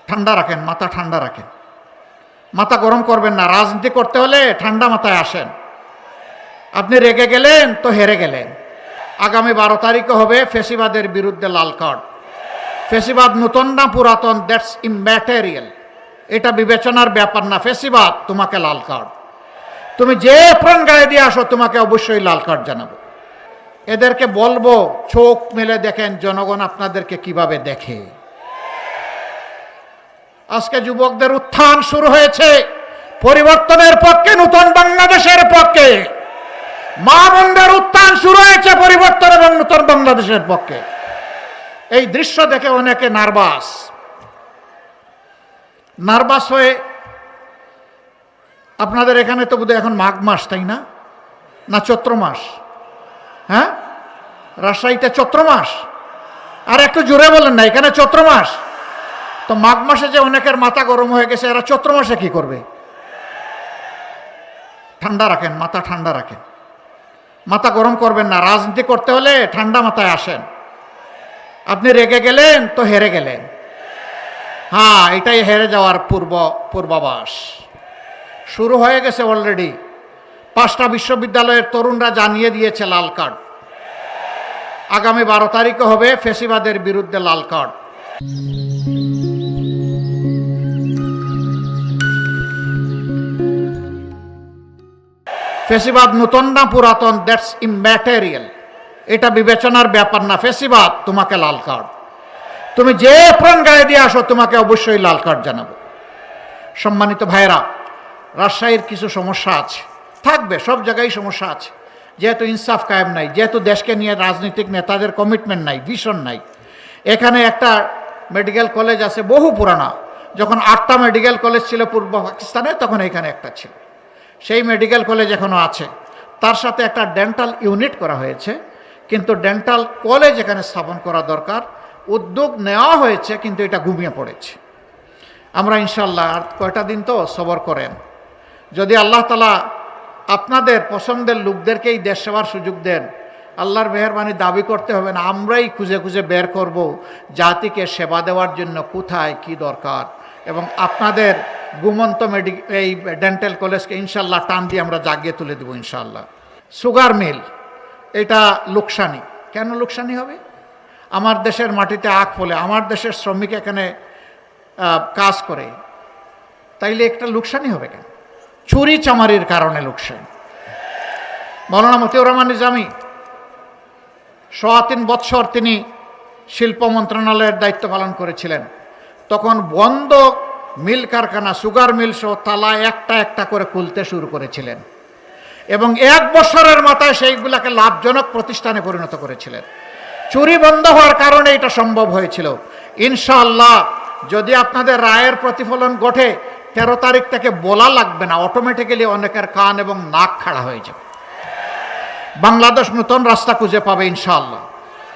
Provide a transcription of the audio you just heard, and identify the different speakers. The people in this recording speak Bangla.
Speaker 1: ঠান্ডা রাখেন, মাথা ঠান্ডা রাখেন, মাথা গরম করবেন না। রাজনীতি করতে হলে ঠান্ডা মাথায় আসেন। আপনি রেগে গেলেন তো হেরে গেলেন। আগামী 12 তারিখে হবে ফেসিবাদের বিরুদ্ধে লাল কার্ড। ফেসিবাদ নতুন না পুরাতন, দ্যাটস ইম্যাটেরিয়াল, এটা বিবেচনার ব্যাপার না। ফেসিবাদ, তোমাকে লাল কার্ড। তুমি যে প্রাণ গায়ে দিয়ে আসো তোমাকে অবশ্যই লাল কার্ড জানাবো। এদেরকে বলবো চোখ মেলে দেখেন জনগণ আপনাদেরকে কিভাবে দেখে। আজকে যুবকদের উত্থান শুরু হয়েছে পরিবর্তনের পক্ষে, নতুন বাংলাদেশের পক্ষে। মা বোনদের উত্থান শুরু হয়েছে পরিবর্তন এবং নতুন বাংলাদেশের পক্ষে। এই দৃশ্য দেখে অনেকে নার্ভাস হয়ে, আপনাদের এখানে তো বোধহয় এখন মাঘ মাস, তাই না? না চৈত্র মাস? হ্যাঁ, রাজশাহীতে চৈত্র মাস। আর একটু জোরে বলেন না, এখানে চৈত্র মাস। তো মাঘ মাসে যে অনেকের মাথা গরম হয়ে গেছে, এরা চৈত্র মাসে কি করবে? ঠান্ডা রাখেন, মাথা ঠান্ডা রাখেন, মাথা গরম করবেন না। রাজনীতি করতে হলে ঠান্ডা মাথায় আসেন। আপনি রেগে গেলেন তো হেরে গেলেন। হ্যাঁ, এটাই হেরে যাওয়ার পূর্বাভাস। শুরু হয়ে গেছে অলরেডি। 5টা বিশ্ববিদ্যালয়ের তরুণরা জানিয়ে দিয়েছে লাল কার্ড। আগামী 12 তারিখে হবে ফেসিবাদের বিরুদ্ধে লাল কার্ড। ফেসিবাদ নতুন না পুরাতন, দ্যাটস ইম্যাটেরিয়াল, এটা বিবেচনার ব্যাপার না। ফেসিবাদ, তোমাকে লাল কার্ড। তুমি যে প্রাণ গায়ে দিয়ে আসো তোমাকে অবশ্যই লাল কার্ড জানাবো। সম্মানিত ভাইরা, রাজশাহীর কিছু সমস্যা আছে, থাকবে, সব জায়গায় সমস্যা আছে। যেহেতু ইনসাফ কায়েম নাই, যেহেতু দেশকে নিয়ে রাজনৈতিক নেতাদের কমিটমেন্ট নাই, ভিশন নাই। এখানে একটা মেডিকেল কলেজ আছে, বহু পুরানা। যখন 8টা মেডিকেল কলেজ ছিল পূর্ব পাকিস্তানে, তখন এখানে একটা ছিল। সেই মেডিকেল কলেজ এখনও আছে। তার সাথে একটা ডেন্টাল ইউনিট করা হয়েছে, কিন্তু ডেন্টাল কলেজ এখানে স্থাপন করা দরকার। উদ্যোগ নেওয়া হয়েছে, কিন্তু এটা ঘুমিয়ে পড়েছে। আমরা ইনশাল্লাহ আর কয়টা দিন তো সবর করেন। যদি আল্লাহ তাআলা আপনাদের পছন্দের লোকদেরকে এই দেশ সেবার সুযোগ দেন, আল্লাহর মেহেরবানি দাবি করতে হবে না, আমরাই খুঁজে খুঁজে বের করব জাতিকে সেবা দেওয়ার জন্য কোথায় কি দরকার। এবং আপনাদের ঘুমন্ত এই ডেন্টাল কলেজকে ইনশাল্লাহ টান দিয়ে আমরা জাগিয়ে তুলে দেবো ইনশাল্লাহ। সুগার মিল, এটা লোকসানি। কেন লোকসানি হবে? আমার দেশের মাটিতে আখ ফলে, আমার দেশের শ্রমিক এখানে কাজ করে, তাইলে একটা লোকসানি হবে কেন? চুরি চামারির কারণে লোকসান। মৌলানা মতিউর রহমান নিজামী 3.25 বৎসর তিনি শিল্প মন্ত্রণালয়ের দায়িত্ব পালন করেছিলেন। তখন বন্ধ মিল কারখানা, সুগার মিল সহ তালা একটা একটা করে খুলতে শুরু করেছিলেন এবং 1 বছরের মাথায় সেইগুলাকে লাভজনক প্রতিষ্ঠানে পরিণত করেছিলেন। চুরি বন্ধ হওয়ার কারণে এটা সম্ভব হয়েছিল। ইনশাআল্লাহ যদি আপনাদের রায়ের প্রতিফলন ঘটে, 13 তারিখ থেকে বলা লাগবে না, অটোমেটিক্যালি অনেকের কান এবং নাক খাড়া হয়ে যাবে। বাংলাদেশ নতুন রাস্তা খুঁজে পাবে ইনশাআল্লাহ।